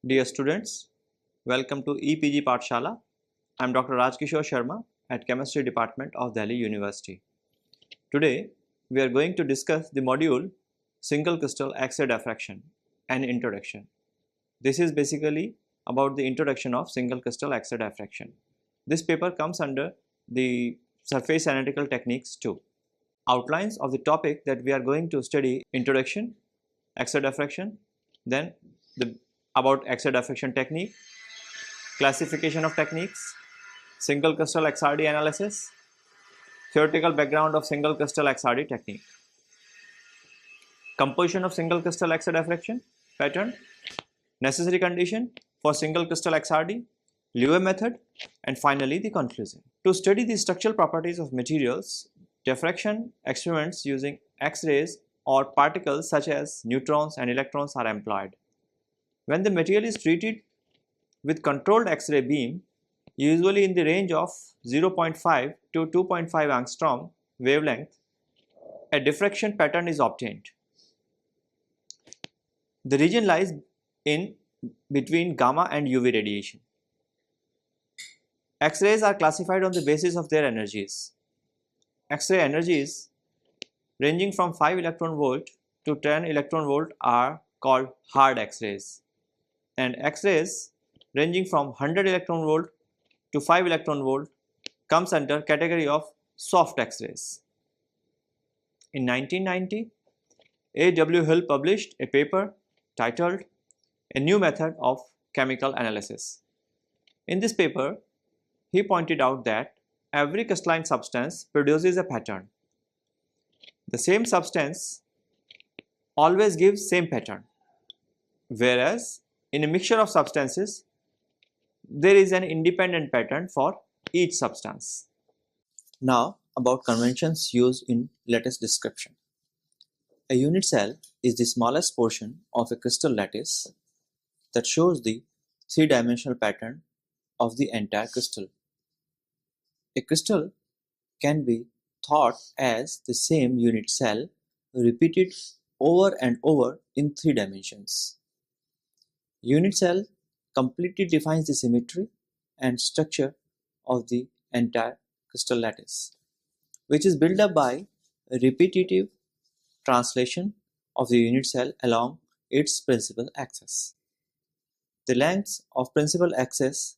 Dear students, welcome to EPG Pathshala. I am Dr. Rajkishore Sharma at Chemistry Department of Delhi University. Today, we are going to discuss the module Single Crystal X-ray Diffraction and Introduction. This is basically about the introduction of single crystal X-ray diffraction. This paper comes under the surface analytical techniques too. Outlines of the topic that we are going to study: introduction, X-ray diffraction, then about X-ray diffraction technique, classification of techniques, single crystal XRD analysis, theoretical background of single crystal XRD technique, composition of single crystal X-ray diffraction pattern, necessary condition for single crystal XRD, Lewis method, and finally the conclusion. To study the structural properties of materials, diffraction experiments using X-rays or particles such as neutrons and electrons are employed. When the material is treated with controlled X-ray beam, usually in the range of 0.5 to 2.5 angstrom wavelength, a diffraction pattern is obtained. The region lies in between gamma and UV radiation. X-rays are classified on the basis of their energies. X-ray energies ranging from 5 electron volt to 10 electron volt are called hard X-rays, and X-rays ranging from 100 electron volt to 5 electron volt comes under category of soft X-rays. In 1990, A. W. Hill published a paper titled A New Method of Chemical Analysis. In this paper, he pointed out that every crystalline substance produces a pattern. The same substance always gives same pattern, whereas in a mixture of substances, there is an independent pattern for each substance. Now about conventions used in lattice description. A unit cell is the smallest portion of a crystal lattice that shows the three-dimensional pattern of the entire crystal. A crystal can be thought as the same unit cell repeated over and over in 3 dimensions. Unit cell completely defines the symmetry and structure of the entire crystal lattice, which is built up by a repetitive translation of the unit cell along its principal axis. The lengths of principal axis,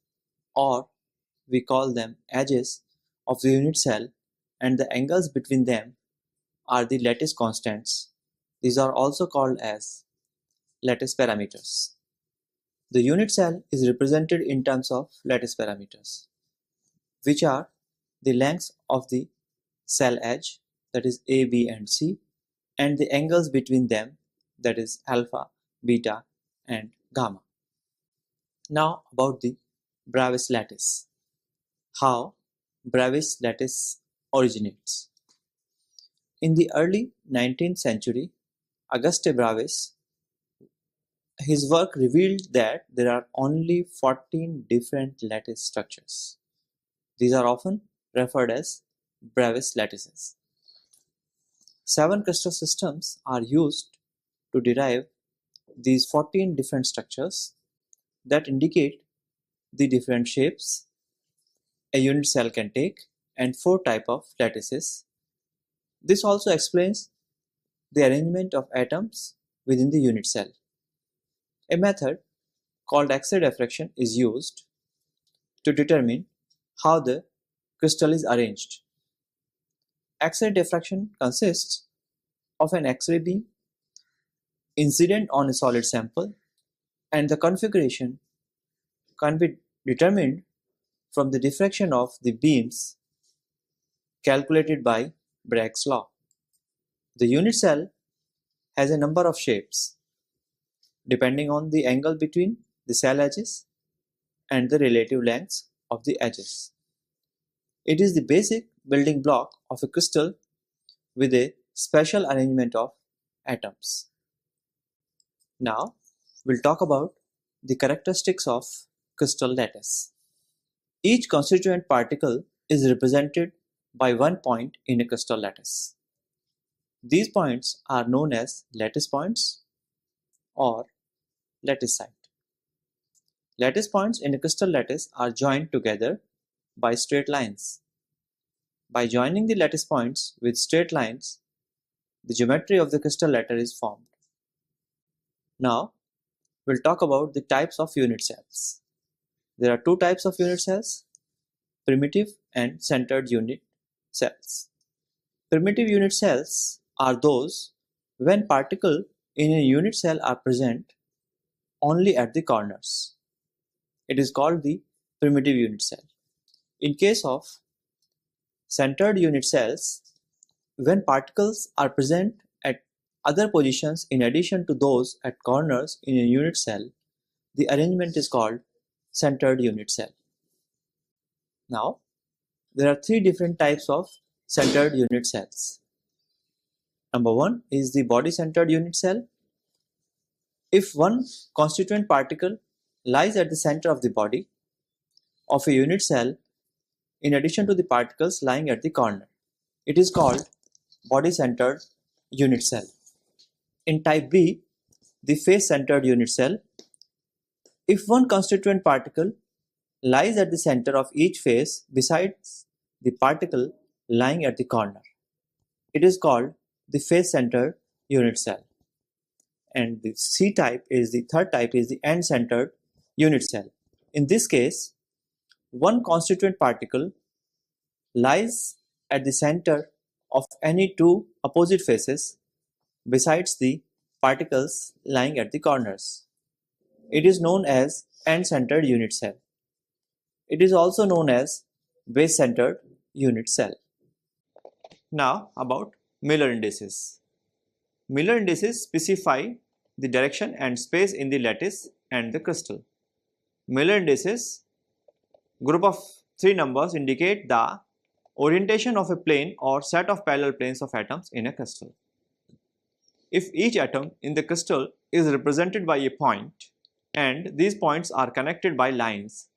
or we call them edges, of the unit cell and the angles between them are the lattice constants. These are also called as lattice parameters. The unit cell is represented in terms of lattice parameters, which are the lengths of the cell edge, that is A, B and C, and the angles between them, that is alpha, beta and gamma. Now about the Bravais lattice. How Bravais lattice originates. In the early 19th century, Auguste Bravais, his work revealed that there are only 14 different lattice structures. These are often referred as Bravais lattices. 7 crystal systems are used to derive these 14 different structures that indicate the different shapes a unit cell can take and 4 types of lattices. This also explains the arrangement of atoms within the unit cell. A method called X-ray diffraction is used to determine how the crystal is arranged. X-ray diffraction consists of an X-ray beam incident on a solid sample, and the configuration can be determined from the diffraction of the beams calculated by Bragg's law. The unit cell has a number of shapes depending on the angle between the cell edges and the relative lengths of the edges. It is the basic building block of a crystal with a special arrangement of atoms. Now we'll talk about the characteristics of crystal lattice. Each constituent particle is represented by one point in a crystal lattice. These points are known as lattice points or lattice site. Lattice points in a crystal lattice are joined together by straight lines. By joining the lattice points with straight lines, the geometry of the crystal lattice is formed. Now, we'll talk about the types of unit cells. There are two types of unit cells, primitive and centered unit cells. Primitive unit cells are those when particles in a unit cell are present only at the corners. It is called the primitive unit cell. In case of centered unit cells, when particles are present at other positions in addition to those at corners in a unit cell, the arrangement is called centered unit cell. Now, there are three different types of centered unit cells. Number one is the body-centered unit cell. If one constituent particle lies at the center of the body of a unit cell in addition to the particles lying at the corner, it is called body-centered unit cell. In type B, the face-centered unit cell, if one constituent particle lies at the center of each face besides the particle lying at the corner, it is called the face-centered unit cell. And the C type is the third type is the end-centered unit cell. In this case, one constituent particle lies at the center of any two opposite faces besides the particles lying at the corners. It is known as end-centered unit cell. It is also known as base-centered unit cell. Now about Miller indices. Miller indices specify the direction and space in the lattice and the crystal. Miller indices, group of three numbers, indicate the orientation of a plane or set of parallel planes of atoms in a crystal. If each atom in the crystal is represented by a point and these points are connected by lines,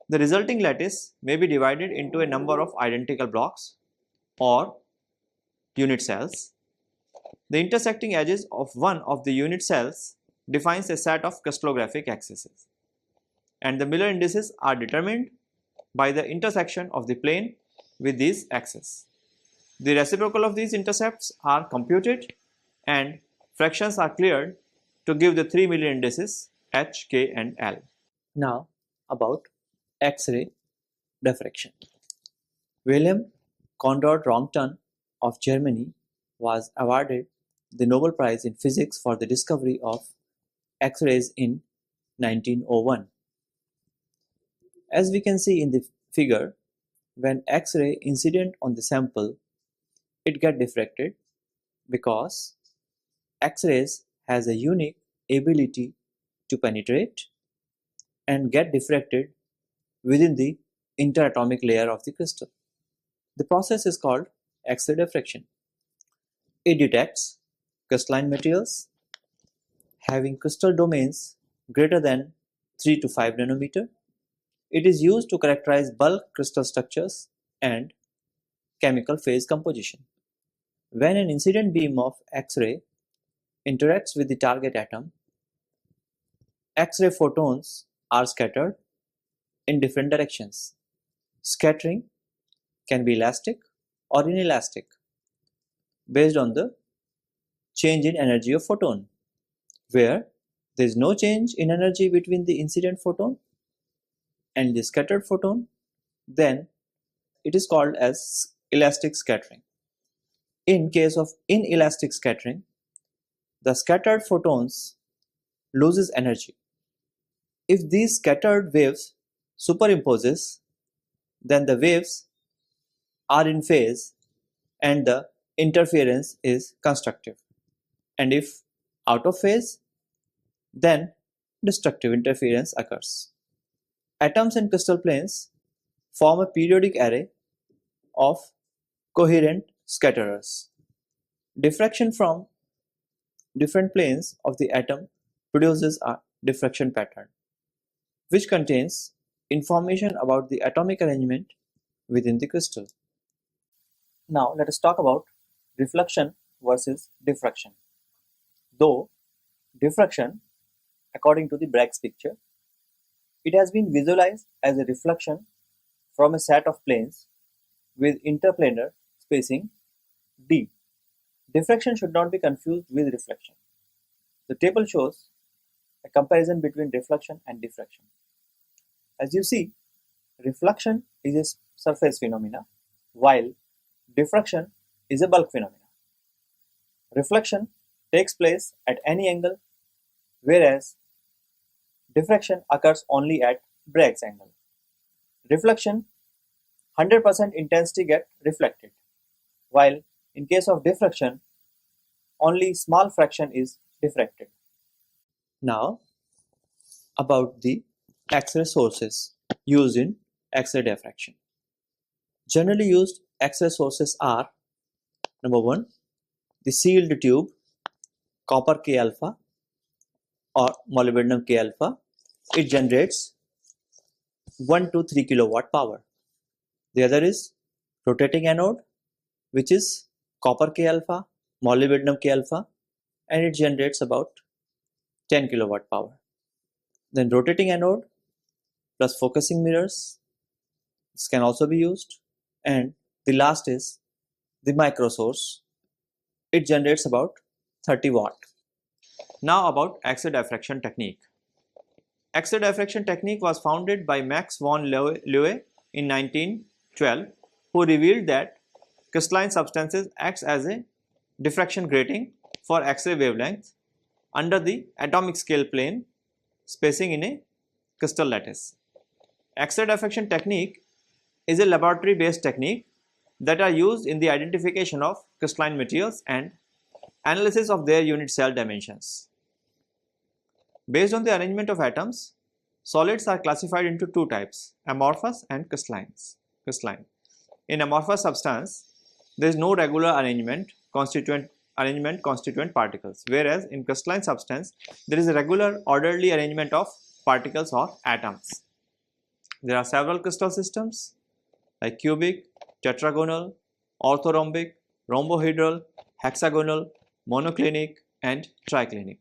the resulting lattice may be divided into a number of identical blocks or unit cells. The intersecting edges of one of the unit cells defines a set of crystallographic axes, and the Miller indices are determined by the intersection of the plane with these axes. The reciprocal of these intercepts are computed and fractions are cleared to give the three Miller indices H, K and L. Now about X-ray diffraction. Wilhelm Conrad Roentgen of Germany was awarded the Nobel Prize in Physics for the discovery of X-rays in 1901. As we can see in the figure, when X-ray incident on the sample, it gets diffracted because X-rays has a unique ability to penetrate and get diffracted within the interatomic layer of the crystal. The process is called X-ray diffraction. It detects crystalline materials having crystal domains greater than 3 to 5 nanometer. It is used to characterize bulk crystal structures and chemical phase composition. When an incident beam of X-ray interacts with the target atom, X-ray photons are scattered in different directions. Scattering can be elastic or inelastic based on the change in energy of photon, where there is no change in energy between the incident photon and the scattered photon, then it is called as elastic scattering. In case of inelastic scattering, the scattered photons loses energy. If these scattered waves superimposes, then the waves are in phase and the interference is constructive. And if out of phase, then destructive interference occurs. Atoms and crystal planes form a periodic array of coherent scatterers. Diffraction from different planes of the atom produces a diffraction pattern, which contains information about the atomic arrangement within the crystal. Now let us talk about reflection versus diffraction. Though diffraction, according to the Bragg's picture, It has been visualized as a reflection from a set of planes with interplanar spacing d. Diffraction should not be confused with reflection. The table shows a comparison between reflection and diffraction. As you see, reflection is a surface phenomena, while diffraction is a bulk phenomena. Reflection takes place at any angle, whereas diffraction occurs only at Bragg's angle. Reflection, 100% intensity get reflected, while in case of diffraction, only small fraction is diffracted. Now, about the X-ray sources used in X-ray diffraction. Generally used X-ray sources are: number 1, the sealed tube, copper K alpha or molybdenum K alpha. It generates 1 to 3 kilowatt power. The other is rotating anode, which is copper K alpha, molybdenum K alpha, and it generates about 10 kilowatt power. Then rotating anode plus focusing mirrors, this can also be used. And the last is the micro source. It generates about 30 watt. Now about X-ray diffraction technique. X-ray diffraction technique was founded by Max von Laue in 1912, who revealed that crystalline substances acts as a diffraction grating for X-ray wavelength under the atomic scale plane spacing in a crystal lattice. X-ray diffraction technique is a laboratory based technique that are used in the identification of crystalline materials and analysis of their unit cell dimensions. Based on the arrangement of atoms, solids are classified into two types, amorphous and crystalline. In amorphous substance, there is no regular arrangement constituent particles, whereas in crystalline substance, there is a regular orderly arrangement of particles or atoms. There are several crystal systems like cubic, tetragonal, orthorhombic, rhombohedral, hexagonal, monoclinic, and triclinic.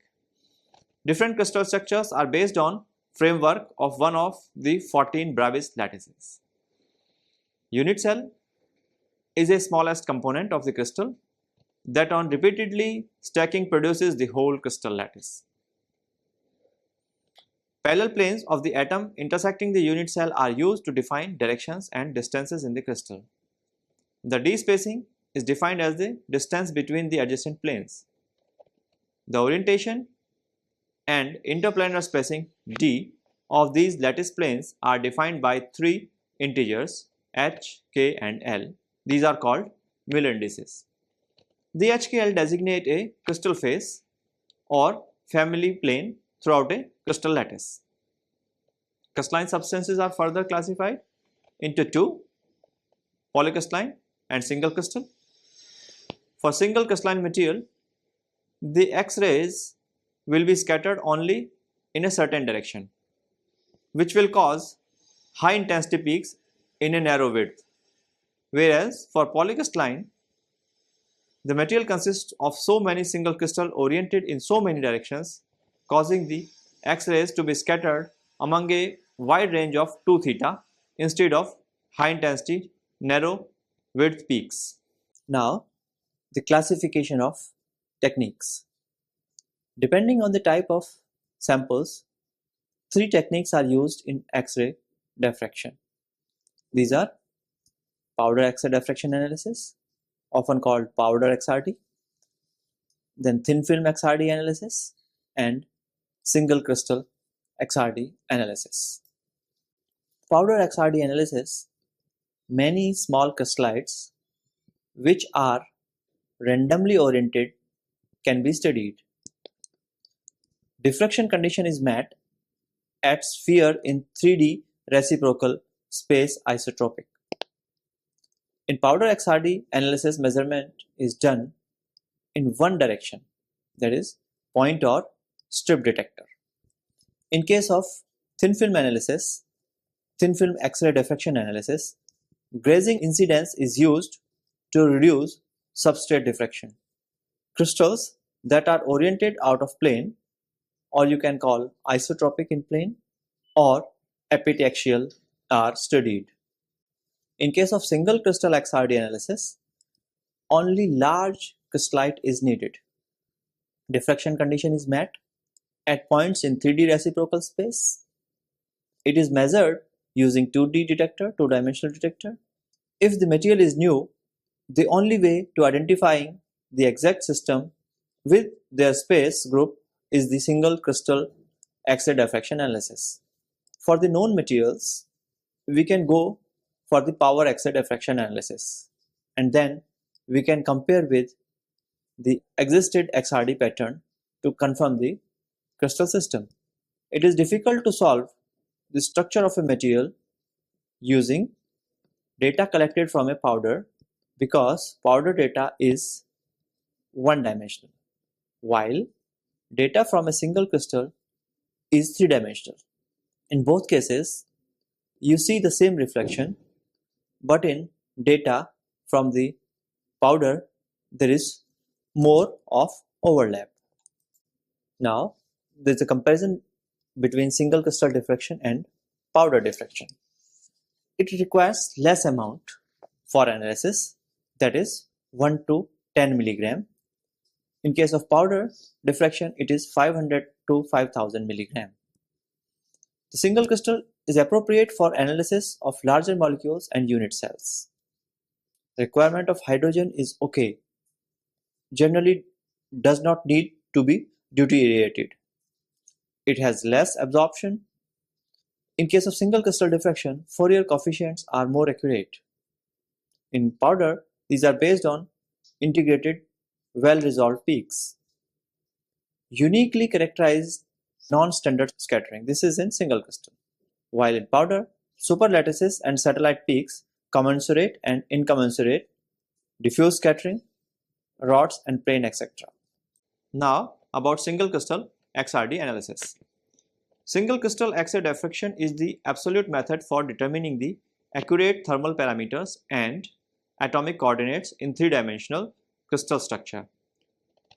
Different crystal structures are based on framework of one of the 14 Bravais lattices. Unit cell is a smallest component of the crystal that on repeatedly stacking produces the whole crystal lattice. Parallel planes of the atom intersecting the unit cell are used to define directions and distances in the crystal. The d spacing is defined as the distance between the adjacent planes. The orientation and interplanar spacing d of these lattice planes are defined by three integers h, k, and l. These are called Miller indices. The HKL designate a crystal face or family plane throughout a crystal lattice. Crystalline substances are further classified into two, polycrystalline and single crystal. For single crystalline material, the X-rays will be scattered only in a certain direction, which will cause high intensity peaks in a narrow width. Whereas for polycrystalline, the material consists of so many single crystal oriented in so many directions, causing the X-rays to be scattered among a wide range of 2 theta instead of high intensity narrow width peaks. Now, the classification of techniques. Depending on the type of samples, three techniques are used in X-ray diffraction. These are powder X-ray diffraction analysis, often called powder XRD, then thin film XRD analysis, and single crystal XRD analysis. Powder XRD analysis, many small crystallites which are randomly oriented can be studied. Diffraction condition is met at sphere in 3D reciprocal space isotropic. In powder XRD analysis, measurement is done in one direction, that is point or strip detector. In case of thin film analysis, thin film X-ray diffraction analysis, grazing incidence is used to reduce substrate diffraction. Crystals that are oriented out of plane, or you can call isotropic in plane, or epitaxial are studied. In case of single crystal XRD analysis, only large crystallite is needed. Diffraction condition is met at points in 3D reciprocal space. It is measured using 2D detector, two-dimensional detector. If the material is new, the only way to identifying the exact system with their space group is the single crystal X-ray diffraction analysis. For the known materials, we can go for the power X-ray diffraction analysis, and then we can compare with the existed XRD pattern to confirm the crystal system. It is difficult to solve the structure of a material using data collected from a powder because powder data is one-dimensional, while data from a single crystal is three-dimensional. In both cases, you see the same reflection, but in data from the powder, there is more of overlap. Now, there is a comparison between single crystal diffraction and powder diffraction. It requires less amount for analysis, that is 1 to 10 milligram. In case of powder diffraction, it is 500 to 5000 milligram. The single crystal is appropriate for analysis of larger molecules and unit cells. The requirement of hydrogen is okay. Generally does not need to be deuterated. It has less absorption. In case of single crystal diffraction, Fourier coefficients are more accurate. In powder, these are based on integrated, well-resolved peaks. Uniquely characterized non-standard scattering. This is in single crystal. While in powder, super lattices and satellite peaks, commensurate and incommensurate, diffuse scattering, rods and plane, etc. Now about single crystal XRD analysis. Single crystal X-ray diffraction is the absolute method for determining the accurate thermal parameters and atomic coordinates in three-dimensional crystal structure,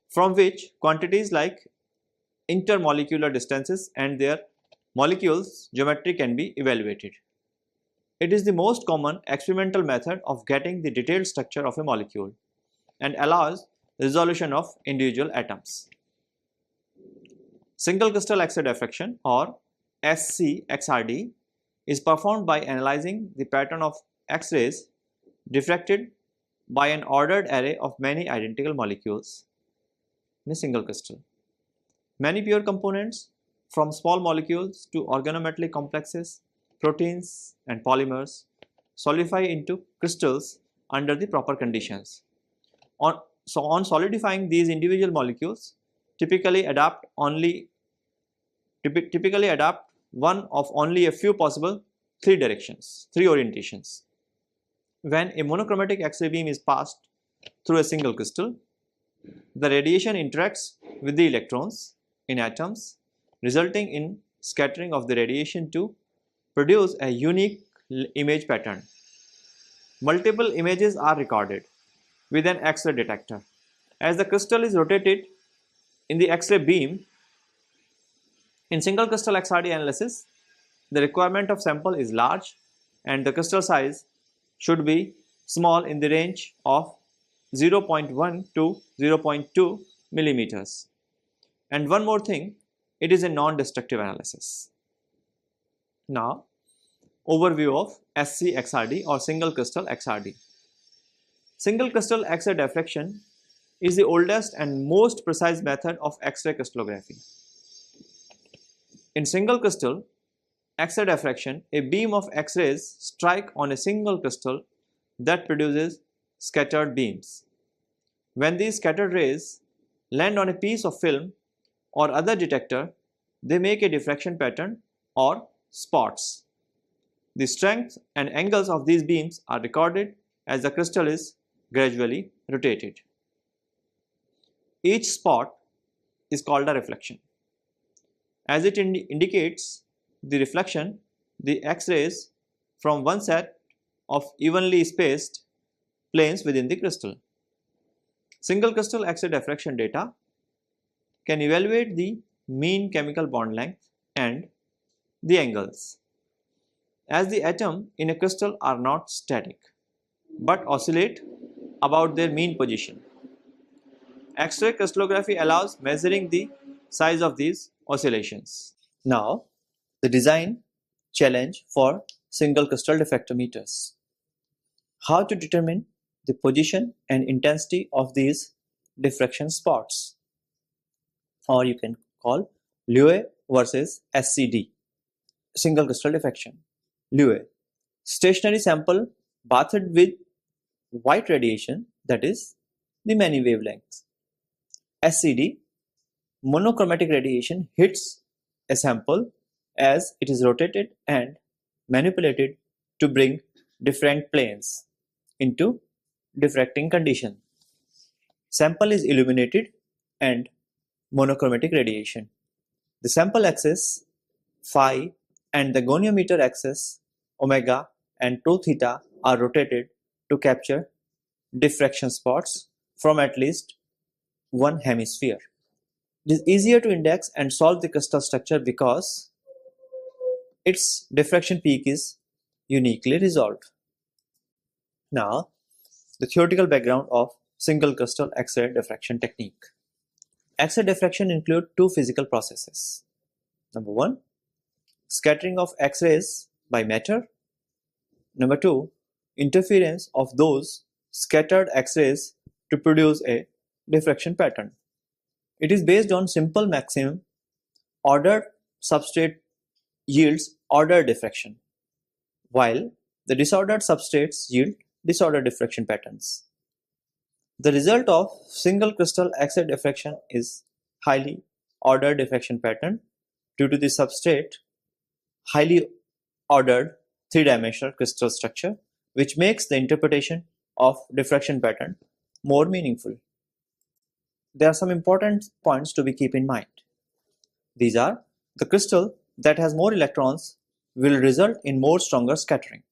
from which quantities like intermolecular distances and their molecules geometry can be evaluated. It is the most common experimental method of getting the detailed structure of a molecule and allows resolution of individual atoms. Single crystal X-ray diffraction or SCXRD is performed by analyzing the pattern of X-rays diffracted by an ordered array of many identical molecules in a single crystal. Many pure components, from small molecules to organometallic complexes, proteins and polymers, solidify into crystals under the proper conditions. On solidifying, these individual molecules typically adapt one of only a few possible three orientations. When a monochromatic X-ray beam is passed through a single crystal, the radiation interacts with the electrons in atoms, resulting in scattering of the radiation to produce a unique image pattern. Multiple images are recorded with an X-ray detector. As the crystal is rotated in the X-ray beam, in single crystal XRD analysis, the requirement of sample is large and the crystal size should be small in the range of 0.1 to 0.2 millimeters. And one more thing, it is a non-destructive analysis. Now, overview of SCXRD or single crystal XRD. Single crystal X-ray diffraction is the oldest and most precise method of X-ray crystallography. In single crystal X-ray diffraction, a beam of X-rays strike on a single crystal that produces scattered beams. When these scattered rays land on a piece of film or other detector, they make a diffraction pattern or spots. The strength and angles of these beams are recorded as the crystal is gradually rotated. Each spot is called a reflection. As it indicates the reflection, the X-rays from one set of evenly spaced planes within the crystal. Single crystal X-ray diffraction data can evaluate the mean chemical bond length and the angles. as the atoms in a crystal are not static but oscillate about their mean position. X-ray crystallography allows measuring the size of these oscillations. Now, the design challenge for single crystal diffractometers. How to determine the position and intensity of these diffraction spots, or you can call Lue versus SCD, single crystal diffraction. Lue, stationary sample bathed with white radiation, that is the many wavelengths. SCD, monochromatic radiation hits a sample as it is rotated and manipulated to bring different planes into diffracting condition. Sample is illuminated and monochromatic radiation. The sample axis phi and the goniometer axis omega and 2 theta are rotated to capture diffraction spots from at least one hemisphere. It is easier to index and solve the crystal structure because its diffraction peak is uniquely resolved. Now, the theoretical background of single crystal X-ray diffraction technique. X-ray diffraction includes two physical processes. Number one, scattering of X-rays by matter. Number two, interference of those scattered X-rays to produce a diffraction pattern. It is based on simple maximum. Ordered substrate yields ordered diffraction, while the disordered substrates yield disordered diffraction patterns. The result of single crystal X-ray diffraction is highly ordered diffraction pattern due to the substrate highly ordered three-dimensional crystal structure, which makes the interpretation of diffraction pattern more meaningful. There are some important points to be keep in mind. These are: the crystal that has more electrons will result in more stronger scattering,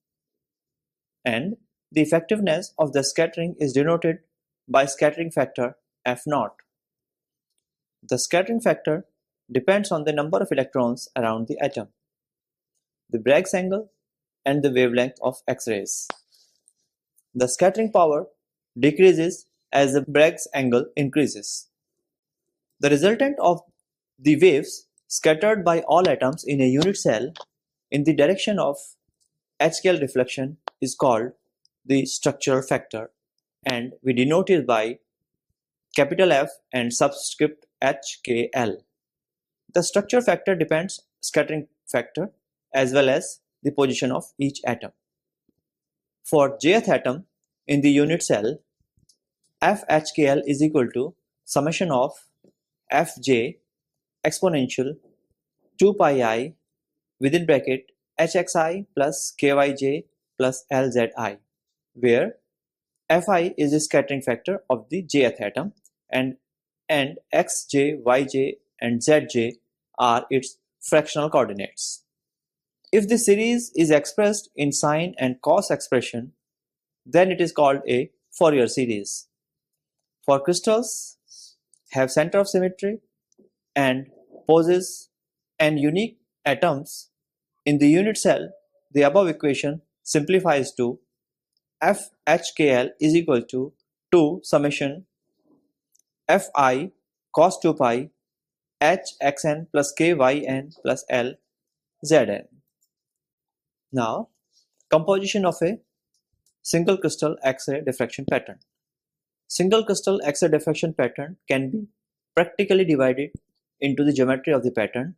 and the effectiveness of the scattering is denoted by scattering factor F0. The scattering factor depends on the number of electrons around the atom, the Bragg's angle, and the wavelength of X-rays. The scattering power decreases as the Bragg's angle increases. The resultant of the waves scattered by all atoms in a unit cell in the direction of h-scale deflection is called the structural factor, and we denote it by capital F and subscript HKL. The structure factor depends on scattering factor as well as the position of each atom. For jth atom in the unit cell, FHKL is equal to summation of Fj exponential 2 pi I within bracket Hxi plus Kyj plus Lzi, where Fi is the scattering factor of the jth atom and Xj, Yj and Zj are its fractional coordinates. If the series is expressed in sine and cos expression, then it is called a Fourier series. For crystals have center of symmetry and possess n unique atoms in the unit cell, the above equation simplifies to FHKL is equal to 2 summation Fi cos 2 pi Hxn plus Kyn plus Lzn. Now, composition of a single crystal X-ray diffraction pattern. Single crystal X-ray diffraction pattern can be practically divided into the geometry of the pattern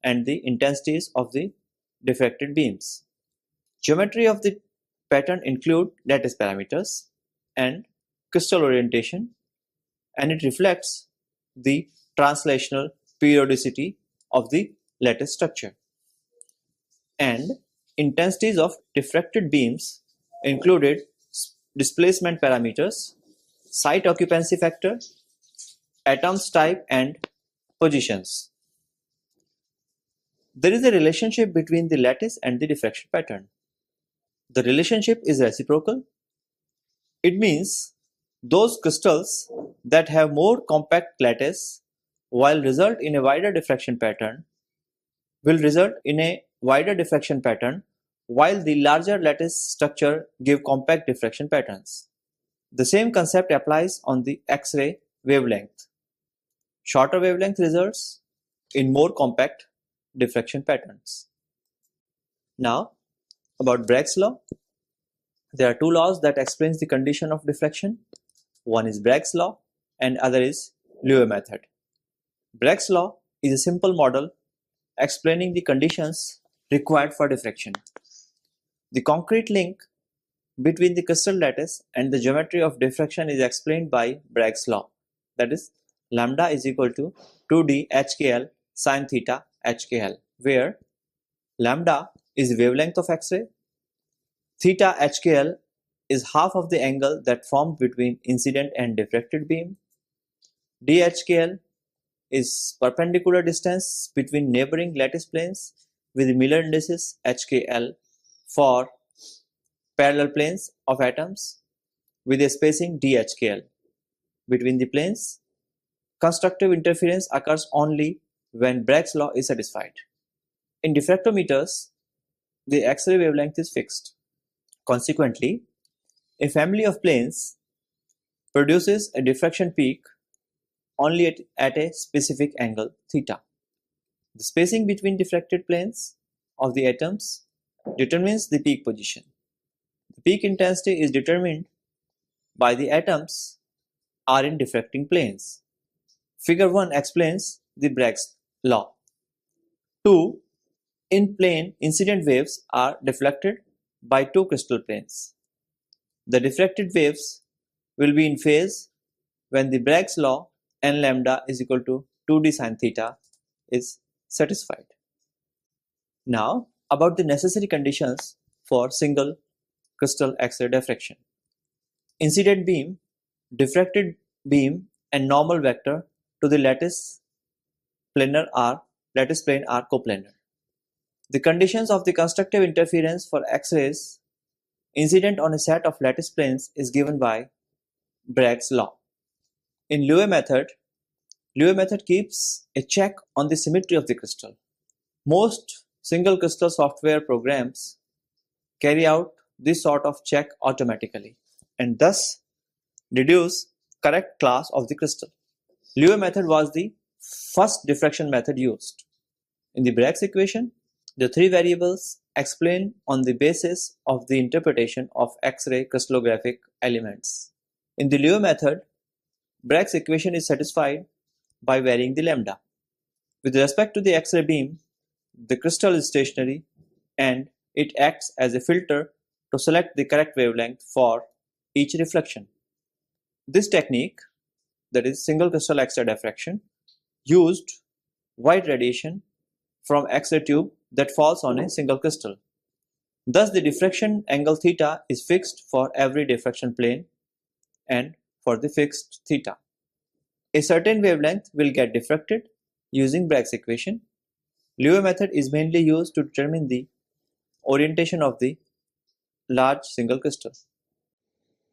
and the intensities of the diffracted beams. Geometry of the pattern include lattice parameters and crystal orientation, and it reflects the translational periodicity of the lattice structure. And intensities of diffracted beams included displacement parameters, site occupancy factor, atoms type and positions. There is a relationship between the lattice and the diffraction pattern. The relationship is reciprocal. It means those crystals that have more compact lattice will result in a wider diffraction pattern while the larger lattice structure give compact diffraction patterns. The same concept applies on the X-ray wavelength. Shorter wavelength results in more compact diffraction patterns. Now, about Bragg's law. There are two laws that explains the condition of diffraction. One is Bragg's law and other is Liouville method. Bragg's law is a simple model explaining the conditions required for diffraction. The concrete link between the crystal lattice and the geometry of diffraction is explained by Bragg's law. That is, lambda is equal to 2d HKL sin theta HKL, where lambda is the wavelength of X-ray, theta HKL is half of the angle that formed between incident and diffracted beam, dHKL is perpendicular distance between neighboring lattice planes with Miller indices HKL for parallel planes of atoms with a spacing dHKL between the planes. Constructive interference occurs only when Bragg's law is satisfied. In diffractometers, the X-ray wavelength is fixed. Consequently, a family of planes produces a diffraction peak only at a specific angle theta. The spacing between diffracted planes of the atoms determines the peak position. The peak intensity is determined by the atoms are in diffracting planes. Figure 1 explains the Bragg's law. 2. In plane, incident waves are deflected by two crystal planes. The diffracted waves will be in phase when the Bragg's law n lambda is equal to 2d sin theta is satisfied. Now, about the necessary conditions for single crystal X-ray diffraction. Incident beam, diffracted beam and normal vector to the lattice plane are coplanar. The conditions of the constructive interference for X-rays incident on a set of lattice planes is given by Bragg's law. In Liouville method keeps a check on the symmetry of the crystal. Most single crystal software programs carry out this sort of check automatically and thus deduce correct class of the crystal. Liouville method was the first diffraction method used. In the Bragg's equation, the three variables explain on the basis of the interpretation of X-ray crystallographic elements. In the Liouville method, Bragg's equation is satisfied by varying the lambda. With respect to the X-ray beam, the crystal is stationary and it acts as a filter to select the correct wavelength for each reflection. This technique, that is single crystal X-ray diffraction, used white radiation from X-ray tube that falls on a single crystal. Thus, the diffraction angle theta is fixed for every diffraction plane and for the fixed theta. A certain wavelength will get diffracted using Bragg's equation. Liouville method is mainly used to determine the orientation of the large single crystal.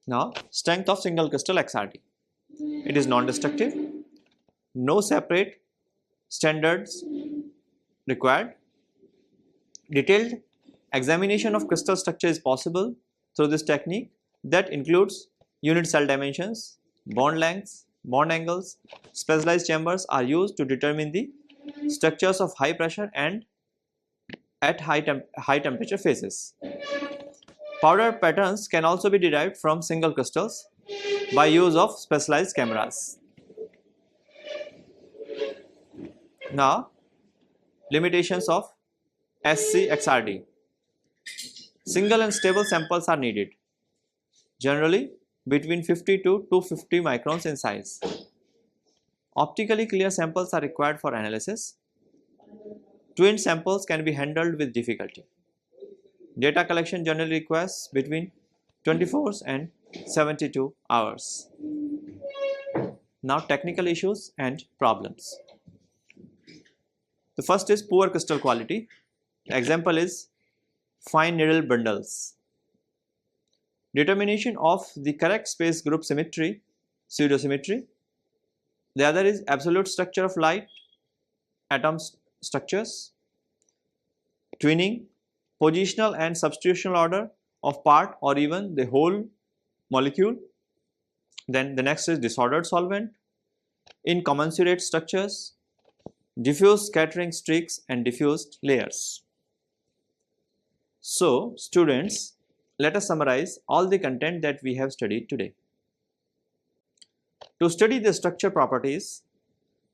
Now, strength of single crystal XRD. It is non-destructive. No separate standards required. Detailed examination of crystal structure is possible through this technique that includes unit cell dimensions, bond lengths, bond angles. Specialized chambers are used to determine the structures of high pressure and at high temperature phases. Powder patterns can also be derived from single crystals by use of specialized cameras. Now, limitations of SC-XRD. Single and stable samples are needed, generally between 50 to 250 microns in size. Optically clear samples are required for analysis. Twinned samples can be handled with difficulty. Data collection generally requires between 24 and 72 hours. Now, technical issues and problems. The first is poor crystal quality. The example is fine needle bundles. Determination of the correct space group symmetry, pseudosymmetry. The other is absolute structure of light, atom structures, twinning, positional and substitutional order of part or even the whole molecule. Then the next is disordered solvent, incommensurate structures, diffuse scattering streaks and diffused layers. So students, let us summarize all the content that we have studied today. To study the structure properties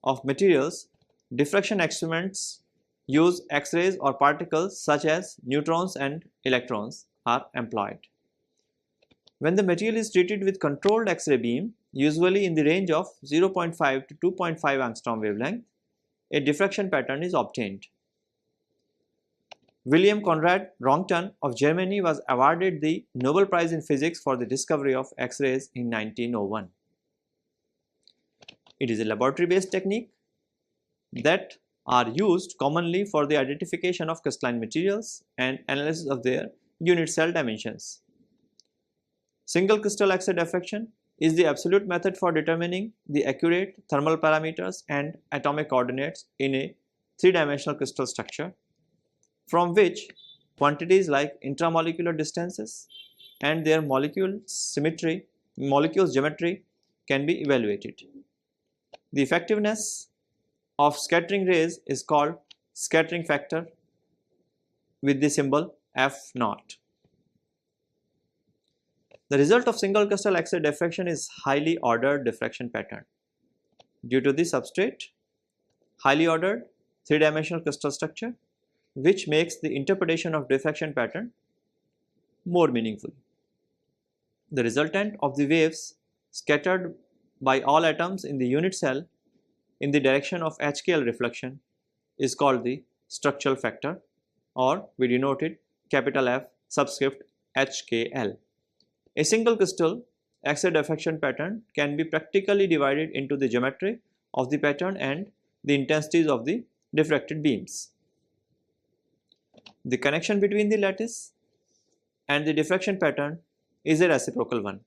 of materials, diffraction experiments use X-rays or particles such as neutrons and electrons are employed. When the material is treated with controlled X-ray beam, usually in the range of 0.5 to 2.5 angstrom wavelength, a diffraction pattern is obtained. William Conrad Roentgen of Germany was awarded the Nobel Prize in Physics for the discovery of X-rays in 1901. It is a laboratory-based technique that are used commonly for the identification of crystalline materials and analysis of their unit cell dimensions. Single crystal X-ray diffraction is the absolute method for determining the accurate thermal parameters and atomic coordinates in a three-dimensional crystal structure, from which quantities like intramolecular distances and their molecules geometry can be evaluated. The effectiveness of scattering rays is called scattering factor with the symbol F0. The result of single crystal X-ray diffraction is highly ordered diffraction pattern. Due to the substrate, highly ordered three-dimensional crystal structure, which makes the interpretation of diffraction pattern more meaningful. The resultant of the waves scattered by all atoms in the unit cell in the direction of HKL reflection is called the structural factor, or we denote it capital F subscript HKL. A single crystal X-ray diffraction pattern can be practically divided into the geometry of the pattern and the intensities of the diffracted beams. The connection between the lattice and the diffraction pattern is a reciprocal one.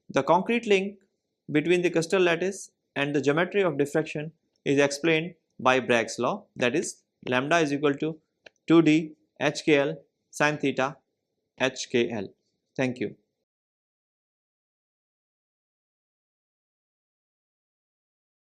The concrete link between the crystal lattice and the geometry of diffraction is explained by Bragg's law, that is lambda is equal to 2d HKL sin theta HKL. Thank you.